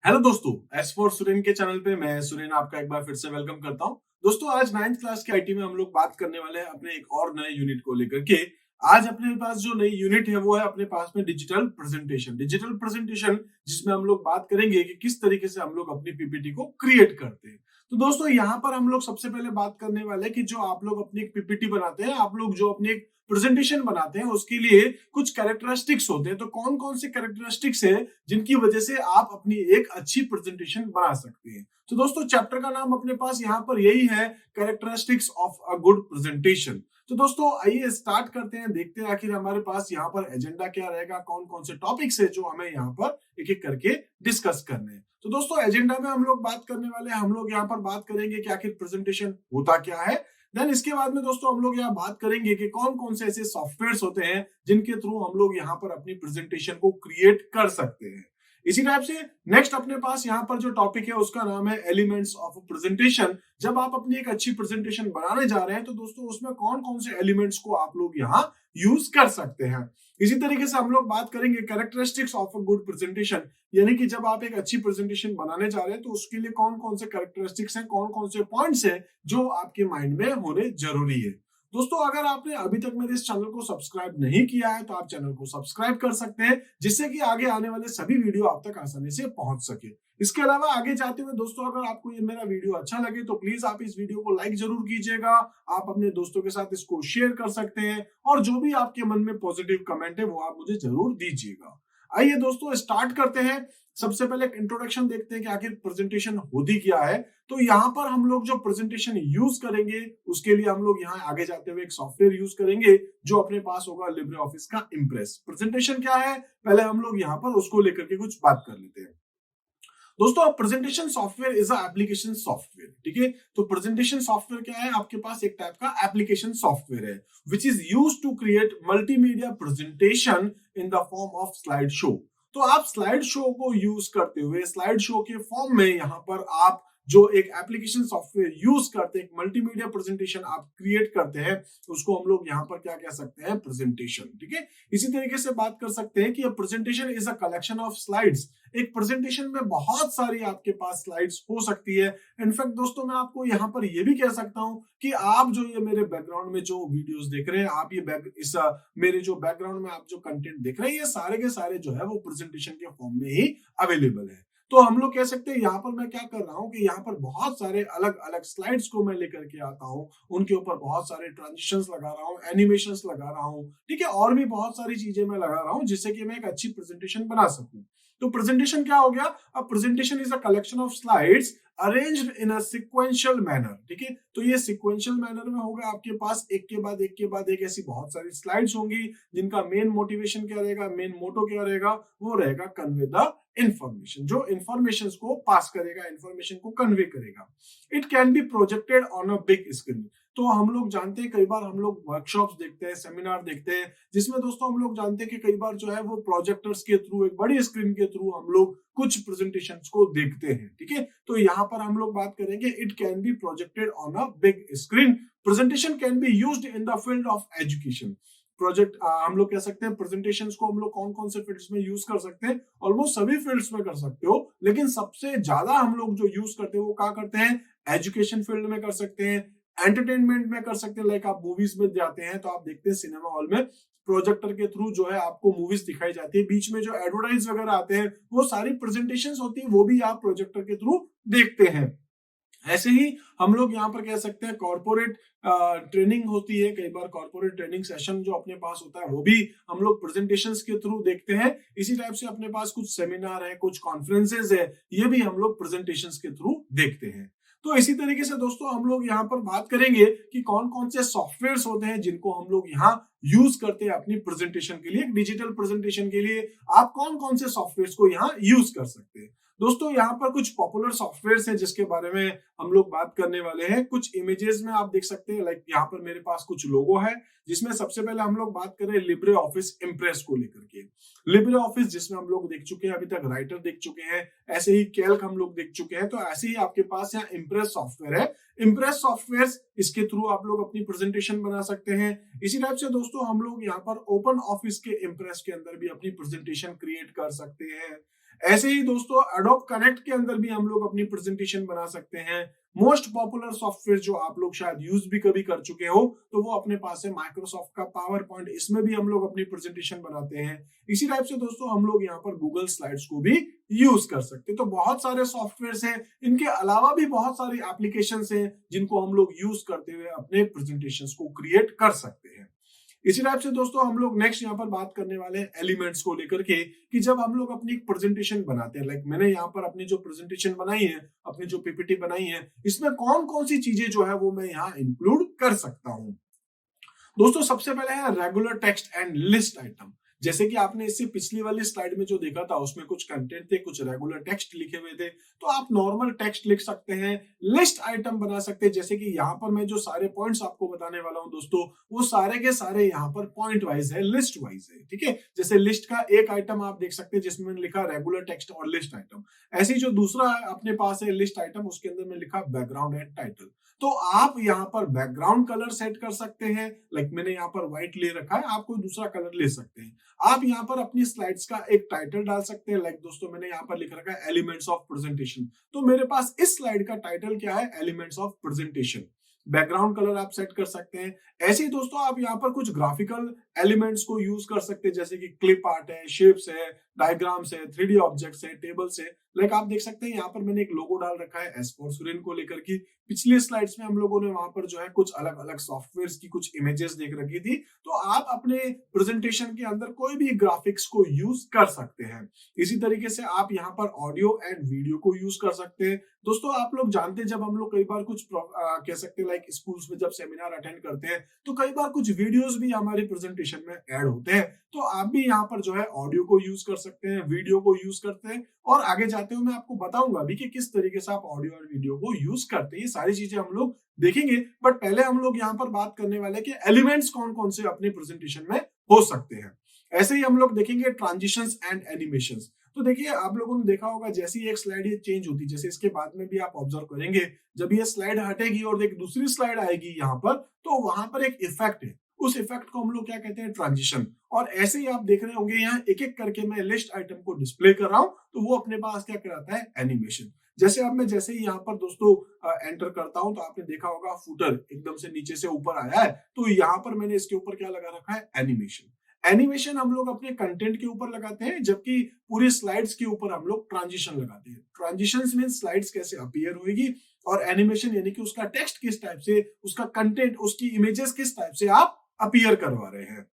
Hello दोस्तों, S for Suren के channel पे मैं सुरेन आपका एक बार फिर से वेलकम करता हूं। दोस्तों, आज 9th क्लास के आईटी में हम लोग बात करने वाले हैं अपने एक और नए यूनिट को लेकर के। आज अपने पास जो नई यूनिट है वो है अपने पास में डिजिटल प्रेजेंटेशन। डिजिटल प्रेजेंटेशन जिसमें हम लोग बात करेंगे कि किस तरीके से हम लोग अपनी पीपीटी को क्रिएट करते हैं। तो दोस्तों, यहाँ पर हम लोग सबसे पहले बात करने वाले हैं कि जो आप लोग अपनी एक पीपीटी बनाते हैं, आप लोग जो अपनी एक प्रेजेंटेशन बनाते हैं, उसके लिए कुछ कैरेक्टरिस्टिक्स होते हैं। तो कौन कौन से कैरेक्टरिस्टिक्स है जिनकी वजह से आप अपनी एक अच्छी प्रेजेंटेशन बना सकते हैं। तो दोस्तों, चैप्टर का नाम अपने पास यहाँ पर यही है, characteristics of a good presentation. तो दोस्तों, आइए स्टार्ट करते हैं, देखते हैं आखिर हमारे पास यहाँ पर एजेंडा क्या रहेगा, कौन कौन से टॉपिक्स है जो हमें यहाँ पर एक एक करके डिस्कस करने हैं। तो दोस्तों, एजेंडा में हम लोग बात करने वाले हैं, हम लोग यहाँ पर बात करेंगे कि आखिर प्रेजेंटेशन होता क्या है। देन इसके बाद में दोस्तों हम लोग यहाँ बात करेंगे कि कौन कौन से ऐसे सॉफ्टवेयर्स होते हैं जिनके थ्रू हम लोग यहाँ पर अपनी प्रेजेंटेशन को क्रिएट कर सकते हैं। इसी टाइप से नेक्स्ट अपने पास यहाँ पर जो टॉपिक है उसका नाम है एलिमेंट्स ऑफ प्रेजेंटेशन। जब आप अपनी एक अच्छी प्रेजेंटेशन बनाने जा रहे हैं तो दोस्तों उसमें कौन कौन से एलिमेंट्स को आप लोग यहाँ यूज कर सकते हैं। इसी तरीके से हम लोग बात करेंगे characteristics of a good presentation, यानी कि जब आप एक अच्छी प्रेजेंटेशन बनाने जा रहे हैं तो उसके लिए कौन कौन से कैरेक्टरिस्टिक्स हैं, कौन कौन से पॉइंट्स हैं जो आपके माइंड में होने जरूरी है। दोस्तों, अगर आपने अभी तक मेरे इस चैनल को सब्सक्राइब नहीं किया है तो आप चैनल को सब्सक्राइब कर सकते हैं, जिससे कि आगे आने वाले सभी वीडियो आप तक आसानी से पहुंच सके। इसके अलावा आगे जाते हुए दोस्तों, अगर आपको ये मेरा वीडियो अच्छा लगे तो प्लीज आप इस वीडियो को लाइक जरूर कीजिएगा। आप अपने दोस्तों के साथ इसको शेयर कर सकते हैं और जो भी आपके मन में पॉजिटिव कमेंट है वो आप मुझे जरूर दीजिएगा। आइए दोस्तों, स्टार्ट करते हैं। सबसे पहले एक इंट्रोडक्शन देखते हैं कि आखिर प्रेजेंटेशन होती क्या है। तो यहाँ पर हम लोग जो प्रेजेंटेशन यूज करेंगे उसके लिए हम लोग यहाँ आगे जाते हुए एक सॉफ्टवेयर यूज करेंगे जो अपने पास होगा लिब्रे ऑफिस का इम्प्रेस। प्रेजेंटेशन क्या है, पहले हम लोग यहाँ पर उसको लेकर के कुछ बात कर लेते हैं। दोस्तों, presentation software is a application software. ठीक है, तो प्रेजेंटेशन सॉफ्टवेयर क्या है, आपके पास एक टाइप का एप्लीकेशन सॉफ्टवेयर है which is use to create multimedia presentation in the form of slide show. तो आप स्लाइड शो को यूज करते हुए स्लाइड शो के फॉर्म में यहाँ पर आप जो एक एप्लीकेशन सॉफ्टवेयर यूज करते हैं, एक मल्टीमीडिया प्रेजेंटेशन आप क्रिएट करते हैं, उसको हम लोग यहाँ पर क्या कह सकते हैं, प्रेजेंटेशन। ठीक है, इसी तरीके से बात कर सकते हैं कि presentation is a collection of slides. एक प्रेजेंटेशन में बहुत सारी आपके पास स्लाइड्स हो सकती है। इनफैक्ट दोस्तों, मैं आपको यहाँ पर ये भी कह सकता हूँ कि आप जो ये मेरे बैकग्राउंड में जो वीडियोस देख रहे हैं, आप ये मेरे जो बैकग्राउंड में आप जो कंटेंट देख रहे हैं, ये सारे के सारे जो है वो प्रेजेंटेशन के फॉर्म में ही अवेलेबल है। तो हम लोग कह सकते हैं यहाँ पर मैं क्या कर रहा हूँ कि यहाँ पर बहुत सारे अलग अलग स्लाइड्स को मैं लेकर के आता हूँ, उनके ऊपर बहुत सारे ट्रांजिशंस लगा रहा हूँ, एनिमेशंस लगा रहा हूँ। ठीक है, और भी बहुत सारी चीजें मैं लगा रहा हूँ जिससे कि मैं एक अच्छी प्रेजेंटेशन बना सकूं। तो प्रेजेंटेशन क्या हो गया, अब presentation is a collection of slides arranged in a sequential manner. ठीक है, तो ये सिक्वेंशियल मैनर में होगा, आपके पास एक के बाद एक के बाद एक ऐसी बहुत सारी स्लाइड्स होंगी जिनका मेन मोटिवेशन क्या रहेगा, मेन मोटो क्या रहेगा, वो रहेगा कन्वे द इंफॉर्मेशन। जो इंफॉर्मेशन को पास करेगा, इंफॉर्मेशन को कन्वे करेगा। It can be projected on a big screen. तो हम लोग जानते हैं, कई बार हम लोग वर्कशॉप्स देखते हैं, सेमिनार देखते हैं, जिसमें दोस्तों हम लोग जानते हैं कि कई बार जो है वो प्रोजेक्टर्स के थ्रू, एक बड़ी स्क्रीन के थ्रू हम लोग कुछ प्रेजेंटेशंस को देखते हैं। ठीक है, तो यहाँ पर हम लोग बात करेंगे, it can be projected on a big screen. Presentation can be used in the field of education. Project हम लोग कह सकते हैं प्रेजेंटेशंस को हम लोग कौन कौन से फील्ड्स में यूज कर सकते हैं, ऑलमोस्ट सभी फील्ड्स में कर सकते हो, लेकिन सबसे ज्यादा हम लोग जो यूज करते हैं वो क्या करते हैं, एजुकेशन फील्ड में कर सकते हैं, एंटरटेनमेंट में कर सकते हैं। लाइक आप मूवीज में जाते हैं तो आप देखते हैं सिनेमा हॉल में प्रोजेक्टर के थ्रू जो है आपको मूवीज दिखाई जाती है, बीच में जो एडवर्टाइज वगैरह आते हैं वो सारी प्रेजेंटेशंस होती है, वो भी आप प्रोजेक्टर के थ्रू देखते हैं। ऐसे ही हम लोग यहाँ पर कह सकते हैं कॉर्पोरेट ट्रेनिंग होती है, कई बार कॉर्पोरेट ट्रेनिंग सेशन जो अपने पास होता है वो भी हम लोग प्रेजेंटेशंस के थ्रू देखते हैं। इसी टाइप से अपने पास कुछ सेमिनार है, कुछ कॉन्फ्रेंसेज है, ये भी हम लोग प्रेजेंटेशंस के थ्रू देखते हैं। तो इसी तरीके से दोस्तों हम लोग यहाँ पर बात करेंगे कि कौन कौन से सॉफ्टवेयर्स होते हैं जिनको हम लोग यहाँ यूज करते हैं अपनी प्रेजेंटेशन के लिए, डिजिटल प्रेजेंटेशन के लिए आप कौन कौन से सॉफ्टवेयर्स को यहाँ यूज कर सकते हैं। दोस्तों, यहाँ पर कुछ पॉपुलर सॉफ्टवेयर्स हैं जिसके बारे में हम लोग बात करने वाले हैं। कुछ इमेजेस में आप देख सकते हैं, लाइक यहाँ पर मेरे पास कुछ लोगो है, जिसमें सबसे पहले हम लोग बात करें लिब्रे ऑफिस इम्प्रेस को लेकर के। लिब्रे ऑफिस जिसमें हम लोग देख चुके हैं, अभी तक राइटर देख चुके हैं, ऐसे ही कैल्क हम लोग देख चुके हैं, तो ऐसे ही आपके पास यहाँ इम्प्रेस सॉफ्टवेयर है। इम्प्रेस सॉफ्टवेयर, इसके थ्रू आप लोग अपनी प्रेजेंटेशन बना सकते हैं। इसी टाइप से दोस्तों हम लोग यहाँ पर ओपन ऑफिस के इम्प्रेस के अंदर भी अपनी प्रेजेंटेशन क्रिएट कर सकते हैं। ऐसे ही दोस्तों एडोब कनेक्ट के अंदर भी हम लोग अपनी प्रेजेंटेशन बना सकते हैं। मोस्ट पॉपुलर सॉफ्टवेयर जो आप लोग शायद यूज भी कभी कर चुके हो तो वो अपने पास है माइक्रोसॉफ्ट का पावर पॉइंट, इसमें भी हम लोग अपनी प्रेजेंटेशन बनाते हैं। इसी टाइप से दोस्तों हम लोग यहाँ पर गूगल स्लाइड्स को भी यूज कर सकते हैं। तो बहुत सारे सॉफ्टवेयर हैं, इनके अलावा भी बहुत सारी एप्लीकेशन हैं जिनको हम लोग यूज करते हुए अपने प्रेजेंटेशन को क्रिएट कर सकते हैं। इसी टाइप से दोस्तों हम लोग नेक्स्ट यहाँ पर बात करने वाले हैं एलिमेंट्स को लेकर के, कि जब हम लोग अपनी प्रेजेंटेशन बनाते हैं, लाइक मैंने यहाँ पर अपनी जो प्रेजेंटेशन बनाई है, अपनी जो पीपीटी बनाई है, इसमें कौन कौन सी चीजें जो है वो मैं यहाँ इंक्लूड कर सकता हूँ। दोस्तों सबसे पहले है regular text and list item. जैसे कि आपने इससे पिछली वाली स्लाइड में जो देखा था उसमें कुछ कंटेंट थे, कुछ रेगुलर टेक्स्ट लिखे हुए थे, तो आप नॉर्मल टेक्स्ट लिख सकते हैं, लिस्ट आइटम बना सकते हैं। जैसे कि यहाँ पर मैं जो सारे पॉइंट्स आपको बताने वाला हूँ दोस्तों, वो सारे के सारे यहाँ पर पॉइंट वाइज है, लिस्ट वाइज है, ठीक है। जैसे लिस्ट का एक आइटम आप देख सकते हैं जिसमें मैंने लिखा रेगुलर टेक्स्ट और लिस्ट आइटम। ऐसे ही जो दूसरा अपने पास है लिस्ट आइटम, उसके अंदर मैं लिखा बैकग्राउंड एंड टाइटल। तो आप यहाँ पर बैकग्राउंड कलर सेट कर सकते हैं, लाइक मैंने यहाँ पर व्हाइट ले रखा है, आप कोई दूसरा कलर ले सकते हैं। आप यहाँ पर अपनी स्लाइड्स का एक टाइटल डाल सकते हैं, लाइक दोस्तों मैंने यहाँ पर लिख रखा है एलिमेंट्स ऑफ प्रेजेंटेशन, तो मेरे पास इस स्लाइड का टाइटल क्या है, elements of presentation. Background colour आप सेट कर सकते हैं। ऐसे ही दोस्तों आप यहाँ पर कुछ ग्राफिकल एलिमेंट्स को यूज कर सकते हैं, जैसे कि क्लिप आर्ट है, शेप्स है, डायग्राम्स है, 3D ऑब्जेक्ट्स है, टेबल्स है। लाइक आप देख सकते हैं यहाँ पर मैंने एक लोगो डाल रखा है एस फॉर सुरेन को लेकर की। पिछले स्लाइड्स में हम लोगों ने वहां पर जो है कुछ अलग अलग सॉफ्टवेयर की कुछ इमेजेस देख रखी थी, तो आप अपने प्रेजेंटेशन के अंदर कोई भी ग्राफिक्स को यूज कर सकते हैं। इसी तरीके से आप यहाँ पर ऑडियो एंड वीडियो को यूज कर सकते हैं। दोस्तों आप लोग जानते हैं जब हम लोग कई बार कुछ कह सकते हैं लाइक स्कूल्स में जब सेमिनार अटेंड करते हैं तो कई बार कुछ वीडियोस भी हमारी प्रेजेंटेशन में ऐड होते हैं, तो आप भी यहाँ पर जो है ऑडियो को यूज कर सकते हैं, वीडियो को यूज करते हैं, और आगे जाते हुए मैं आपको बताऊंगा भी कि किस तरीके से आप ऑडियो और वीडियो को यूज करते हैं। ये सारी चीजें हम लोग देखेंगे, बट पहले हम लोग यहाँ पर बात करने वाले कि एलिमेंट्स कौन कौन से अपने प्रेजेंटेशन में हो सकते हैं। ऐसे ही हम लोग देखेंगे ट्रांजिशंस एंड एनिमेशंस। तो देखिए आप लोगों ने देखा होगा जैसे ही एक स्लाइड ये चेंज होती है, जैसे इसके बाद में भी आप ऑब्जर्व करेंगे, जब ये स्लाइड हटेगी और एक दूसरी स्लाइड आएगी यहाँ पर, तो वहां पर एक इफेक्ट है, उस इफेक्ट को हम लोग क्या कहते हैं, ट्रांजिशन। और ऐसे ही आप देख रहे होंगे यहाँ एक एक करके मैं लिस्ट आइटम को डिस्प्ले कर रहा हूँ, तो वो अपने पास क्या कराता है, एनिमेशन। जैसे अब मैं जैसे ही यहाँ पर दोस्तों एंटर करता हूं, तो आपने देखा होगा फुटर एकदम से नीचे से ऊपर आया है, तो यहाँ पर मैंने इसके ऊपर क्या लगा रखा है, एनिमेशन। एनिमेशन हम लोग अपने कंटेंट के ऊपर लगाते हैं, जबकि पूरी स्लाइड्स के ऊपर हम लोग ट्रांजिशन लगाते हैं। ट्रांजिशंस मीन स्लाइड्स कैसे अपीयर होगी, और एनिमेशन यानी कि उसका टेक्स्ट किस टाइप से, उसका कंटेंट, उसकी इमेजेस किस टाइप से आप अपीयर करवा रहे हैं।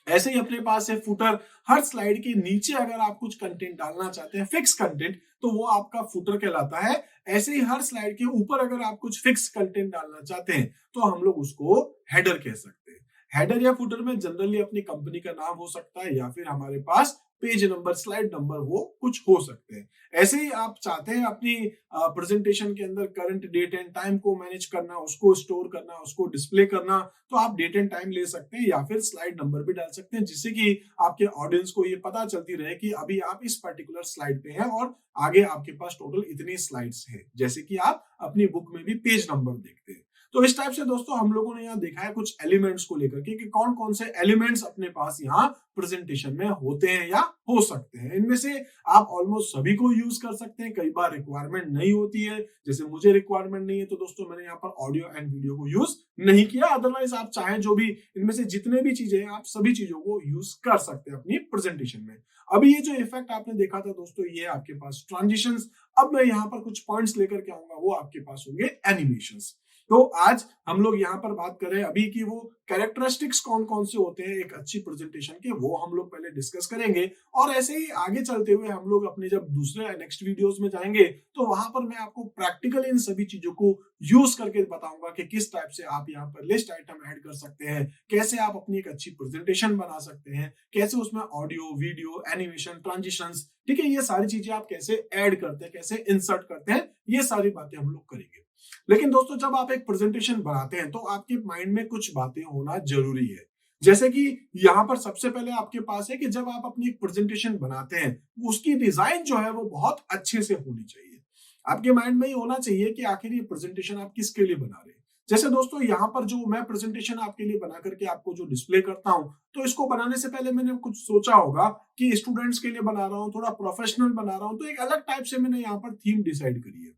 ऐसे ही अपने पास है फुटर। हर स्लाइड के नीचे अगर आप कुछ कंटेंट डालना चाहते हैं, फिक्स कंटेंट, तो वो आपका फुटर कहलाता है। ऐसे ही हर स्लाइड के ऊपर अगर आप कुछ फिक्स कंटेंट डालना चाहते हैं तो हम लोग उसको हेडर कह सकते हैं। हेडर या फुटर में जनरली अपनी कंपनी का नाम हो सकता है, या फिर हमारे पास पेज नंबर, स्लाइड नंबर, वो कुछ हो सकते हैं। ऐसे ही आप चाहते हैं अपनी प्रेजेंटेशन के अंदर करंट डेट एंड टाइम को मैनेज करना, उसको स्टोर करना, उसको डिस्प्ले करना, तो आप डेट एंड टाइम ले सकते हैं, या फिर स्लाइड नंबर भी डाल सकते हैं, जिससे कि आपके ऑडियंस को ये पता चलती रहे कि अभी आप इस पर्टिकुलर स्लाइड पे हैं और आगे आपके पास टोटल इतनी स्लाइड्स हैं, जैसे कि आप अपनी बुक में भी पेज नंबर देखते हैं। तो इस टाइप से दोस्तों हम लोगों ने यहाँ देखा है कुछ एलिमेंट्स को लेकर के, कि कौन कौन से एलिमेंट्स अपने पास यहाँ प्रेजेंटेशन में होते हैं या हो सकते हैं। इनमें से आप ऑलमोस्ट सभी को यूज कर सकते हैं, कई बार रिक्वायरमेंट नहीं होती है, जैसे मुझे रिक्वायरमेंट नहीं है तो दोस्तों मैंने यहाँ पर ऑडियो एंड वीडियो को यूज नहीं किया। अदरवाइज आप चाहें जो भी इनमें से जितने भी चीजें हैं, आप सभी चीजों को यूज कर सकते हैं अपनी प्रेजेंटेशन में। अभी ये जो इफेक्ट आपने देखा था दोस्तों, ये आपके पास ट्रांजिशंस। अब मैं यहाँ पर कुछ पॉइंट्स लेकर के आऊंगा, वो आपके पास होंगे एनिमेशंस। तो आज हम लोग यहाँ पर बात करें अभी की वो कैरेक्टरिस्टिक्स कौन कौन से होते हैं एक अच्छी प्रेजेंटेशन के, वो हम लोग पहले डिस्कस करेंगे। और ऐसे ही आगे चलते हुए हम लोग अपने जब दूसरे नेक्स्ट वीडियोस में जाएंगे, तो वहां पर मैं आपको प्रैक्टिकल इन सभी चीजों को यूज करके बताऊंगा कि किस टाइप से आप यहाँ पर लिस्ट आइटम ऐड कर सकते हैं, कैसे आप अपनी एक अच्छी प्रेजेंटेशन बना सकते हैं, कैसे उसमें ऑडियो, वीडियो, एनिमेशन, ट्रांजिशंस, ठीक है, ये सारी चीजें आप कैसे ऐड करते हैं, कैसे इंसर्ट करते हैं, ये सारी बातें हम लोग करेंगे। लेकिन दोस्तों जब आप एक प्रेजेंटेशन बनाते हैं तो आपके माइंड में कुछ बातें होना जरूरी है। जैसे कि यहाँ पर सबसे पहले आपके पास है कि जब आप अपनी एक प्रेजेंटेशन बनाते हैं, उसकी डिजाइन जो है वो बहुत अच्छे से होनी चाहिए। आपके माइंड में ये होना चाहिए कि आखिर ये प्रेजेंटेशन आप किसके लिए बना रहे हैं। जैसे दोस्तों यहाँ पर जो मैं प्रेजेंटेशन आपके लिए बना करके आपको जो डिस्प्ले करता हूँ, तो इसको बनाने से पहले मैंने कुछ सोचा होगा कि स्टूडेंट्स के लिए बना रहा हूँ, थोड़ा प्रोफेशनल बना रहा हूँ, तो एक अलग टाइप से मैंने यहाँ पर थीम डिसाइड करी है।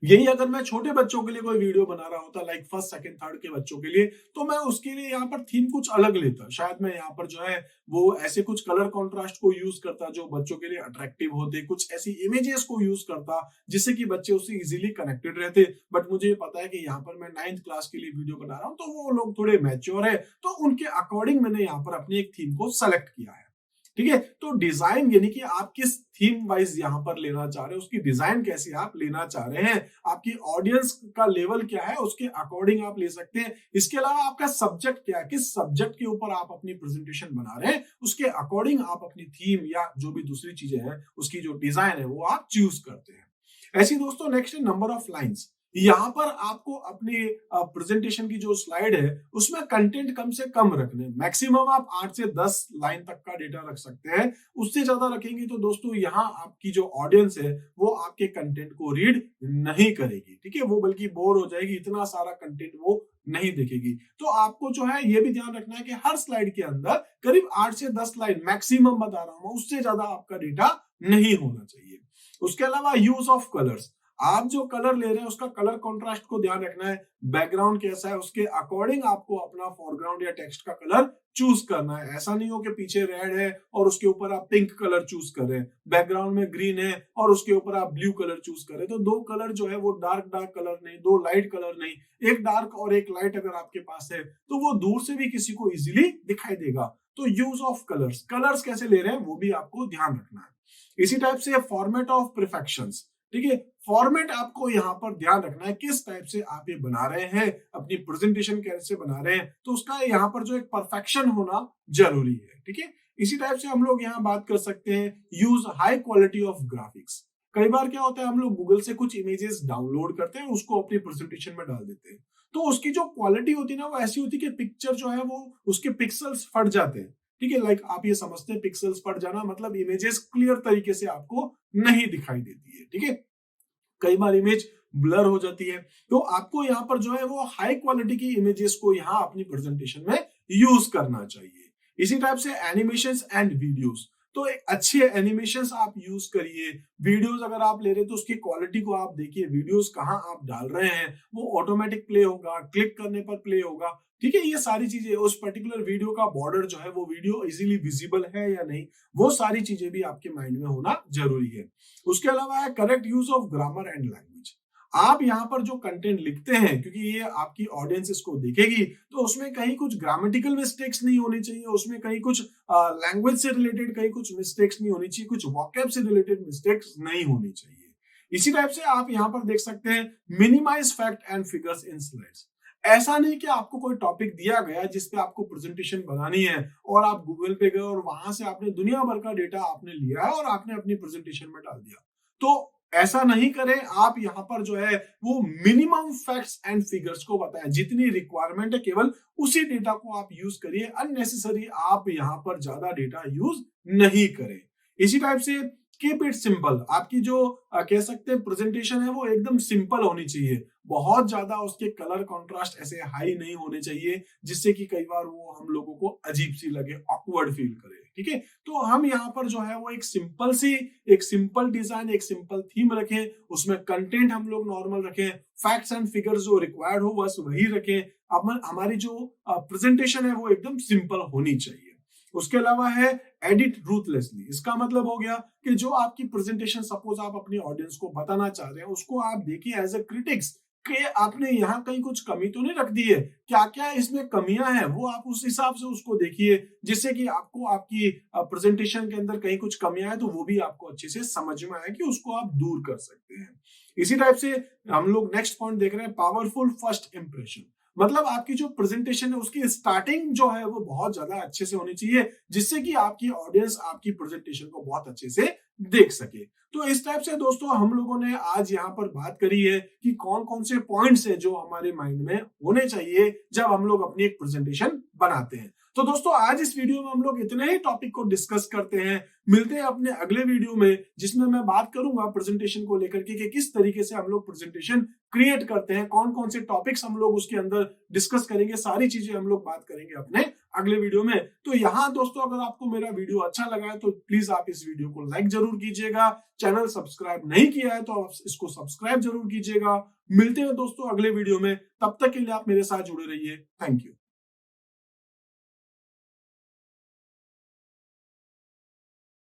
यही अगर मैं छोटे बच्चों के लिए कोई वीडियो बना रहा होता, लाइक फर्स्ट सेकंड थर्ड के बच्चों के लिए, तो मैं उसके लिए यहाँ पर थीम कुछ अलग लेता। शायद मैं यहाँ पर जो है वो ऐसे कुछ कलर कॉन्ट्रास्ट को यूज करता जो बच्चों के लिए अट्रैक्टिव होते, कुछ ऐसी इमेजेस को यूज करता जिससे कि बच्चे उससे इजीली कनेक्टेड रहते। बट मुझे पता है कि यहाँ पर मैं 9th क्लास के लिए वीडियो बना रहा हूँ, तो वो लोग थोड़े मैच्योर है, तो उनके अकॉर्डिंग मैंने यहाँ पर अपनी एक थीम को सेलेक्ट किया है। ठीक है, तो डिजाइन यानी कि आप किस थीम वाइज यहां पर लेना चाह रहे हैं, उसकी डिजाइन कैसी आप लेना चाह रहे हैं, आपकी ऑडियंस का लेवल क्या है, उसके अकॉर्डिंग आप ले सकते हैं। इसके अलावा आपका सब्जेक्ट क्या है, किस सब्जेक्ट के ऊपर आप अपनी प्रेजेंटेशन बना रहे हैं, उसके अकॉर्डिंग आप अपनी थीम या जो भी दूसरी चीजें हैं उसकी जो डिजाइन है वो आप चूज करते हैं। ऐसी दोस्तों नेक्स्ट नंबर ऑफ लाइंस। यहाँ पर आपको अपने प्रेजेंटेशन की जो स्लाइड है उसमें कंटेंट कम से कम रखने, मैक्सिमम आप 8 से 10 लाइन तक का डेटा रख सकते हैं। उससे ज्यादा रखेंगे तो दोस्तों यहाँ आपकी जो ऑडियंस है वो आपके कंटेंट को रीड नहीं करेगी, ठीक है, वो बल्कि बोर हो जाएगी, इतना सारा कंटेंट वो नहीं देखेगी। तो आपको जो है ये भी ध्यान रखना है कि हर स्लाइड के अंदर करीब 8 से 10 लाइन मैक्सिमम बता रहा हूं, उससे ज्यादा आपका डेटा नहीं होना चाहिए। उसके अलावा यूज ऑफ कलर्स, आप जो कलर ले रहे हैं उसका कलर कॉन्ट्रास्ट को ध्यान रखना है, बैकग्राउंड कैसा है उसके अकॉर्डिंग आपको अपना फोरग्राउंड या टेक्स्ट का कलर चूज करना है। ऐसा नहीं हो कि पीछे रेड है और उसके ऊपर आप पिंक कलर चूज कर रहे हैं, बैकग्राउंड में ग्रीन है और उसके ऊपर आप ब्लू कलर चूज कर रहे हैं, तो दो कलर जो है वो डार्क डार्क कलर नहीं, दो लाइट कलर नहीं, एक डार्क और एक लाइट अगर आपके पास है तो वो दूर से भी किसी को इजीली दिखाई देगा। तो यूज ऑफ कलर्स, कलर्स कैसे ले रहे हैं वो भी आपको ध्यान रखना है। इसी टाइप से फॉर्मेट ऑफ परफेक्शंस, ठीक है, फॉर्मेट आपको यहाँ पर ध्यान रखना है, किस टाइप से आप ये बना रहे हैं, अपनी प्रेजेंटेशन कैसे बना रहे हैं, तो उसका यहाँ पर जो एक परफेक्शन होना जरूरी है। ठीक है, इसी टाइप से हम लोग यहाँ बात कर सकते हैं use high quality of graphics. कई बार क्या होता है हम लोग गूगल से कुछ इमेजेस डाउनलोड करते हैं, उसको अपनी प्रेजेंटेशन में डाल देते हैं, तो उसकी जो क्वालिटी होती है ना वो ऐसी होती है कि पिक्चर जो है वो उसके पिक्सल्स फट जाते हैं। ठीक है, लाइक आप ये समझते हैं पिक्सल्स फट जाना मतलब इमेजेस क्लियर तरीके से आपको नहीं दिखाई देती है। ठीक है, कई बार इमेज ब्लर हो जाती है, तो आपको यहाँ पर जो है वो हाई क्वालिटी की इमेजेस को यहाँ अपनी प्रेजेंटेशन में यूज करना चाहिए। इसी टाइप से एनिमेशंस एंड वीडियोस, तो एक अच्छे एनिमेशंस आप यूज करिए। वीडियोस अगर आप ले रहे हैं तो उसकी क्वालिटी को आप देखिए, वीडियोस कहाँ आप डाल रहे हैं, वो ऑटोमेटिक प्ले होगा, क्लिक करने पर प्ले होगा। ठीक है, ये सारी चीजें, उस पर्टिकुलर वीडियो का बॉर्डर जो है वो वीडियो इजीली विजिबल है या नहीं, वो सारी चीजें भी आपके माइंड में होना जरूरी है। उसके अलावा है correct use of grammar and language. आप यहाँ पर जो कंटेंट लिखते हैं, क्योंकि ये आपकी ऑडियंस इसको देखेगी, तो उसमें कहीं कुछ ग्रामेटिकल मिस्टेक्स नहीं होनी चाहिए, उसमें कहीं कुछ लैंग्वेज से रिलेटेड कहीं कुछ मिस्टेक्स नहीं होनी चाहिए, कुछ वोकैब से रिलेटेड मिस्टेक्स नहीं होनी चाहिए। इसी टाइप से आप यहाँ पर देख सकते हैं minimize fact and figures in slides. ऐसा नहीं कि आपको कोई टॉपिक दिया गया जिसपे आपको प्रेजेंटेशन बनानी है और आप गूगल पे गए और वहां से आपने दुनिया भर का डेटा आपने लिया है और आपने अपनी प्रेजेंटेशन में डाल दिया, तो ऐसा नहीं करें। आप यहाँ पर जो है वो मिनिमम फैक्ट्स एंड फिगर्स को बताएं, जितनी रिक्वायरमेंट है केवल उसी डेटा को आप यूज करिए, अननेसेसरी आप यहाँ पर ज्यादा डेटा यूज नहीं करें। इसी टाइप से कीप इट सिंपल, आपकी जो कह सकते हैं प्रेजेंटेशन है वो एकदम सिंपल होनी चाहिए, बहुत ज्यादा उसके कलर कंट्रास्ट ऐसे हाई नहीं होने चाहिए जिससे कि कई बार वो हम लोगों को अजीब सी लगे, ऑकवर्ड फील करे। ठीक है, तो हम यहाँ पर जो है वो एक सिंपल डिजाइन, एक सिंपल थीम रखें, उसमें कंटेंट हम लोग नॉर्मल रखें, फैक्ट्स एंड फिगर्स जो रिक्वायर्ड हो बस वही रखें। अब हमारी जो प्रेजेंटेशन है वो एकदम सिंपल होनी चाहिए। उसके अलावा है एडिट रूथलेसली, इसका मतलब हो गया कि जो आपकी प्रेजेंटेशन सपोज आप अपनी ऑडियंस को बताना चाह रहे हैं उसको आप देखिए एज ए क्रिटिक्स कि आपने यहाँ कहीं कुछ कमी तो नहीं रख दी है, क्या क्या इसमें कमियां हैं वो आप उस हिसाब से उसको देखिए, जिससे कि आपको आपकी प्रेजेंटेशन के अंदर कहीं कुछ कमियां हैं तो वो भी आपको अच्छे से समझ में आए कि उसको आप दूर कर सकते हैं। इसी टाइप से हम लोग नेक्स्ट पॉइंट देख रहे हैं पावरफुल फर्स्ट इंप्रेशन, मतलब आपकी जो प्रेजेंटेशन है उसकी स्टार्टिंग जो है वो बहुत ज्यादा अच्छे से होनी चाहिए जिससे कि आपकी ऑडियंस आपकी प्रेजेंटेशन को बहुत अच्छे से देख सके। तो इस टाइप से दोस्तों हम लोगों ने आज यहाँ पर बात करी है कि कौन कौन से पॉइंट्स है जो हमारे माइंड में होने चाहिए जब हम लोग अपनी एक प्रेजेंटेशन बनाते हैं। तो दोस्तों आज इस वीडियो में हम लोग इतने ही टॉपिक को डिस्कस करते हैं। मिलते हैं अपने अगले वीडियो में जिसमें मैं बात करूंगा प्रेजेंटेशन को लेकर के कि किस तरीके से हम लोग प्रेजेंटेशन क्रिएट करते हैं, कौन कौन से टॉपिक्स हम लोग उसके अंदर डिस्कस करेंगे, सारी चीजें हम लोग बात करेंगे अपने अगले वीडियो में। तो यहाँ दोस्तों अगर आपको मेरा वीडियो अच्छा लगा है तो प्लीज आप इस वीडियो को लाइक जरूर कीजिएगा, चैनल सब्सक्राइब नहीं किया है तो आप इसको सब्सक्राइब जरूर कीजिएगा। मिलते हैं दोस्तों अगले वीडियो में, तब तक के लिए आप मेरे साथ जुड़े रहिए। Thank you.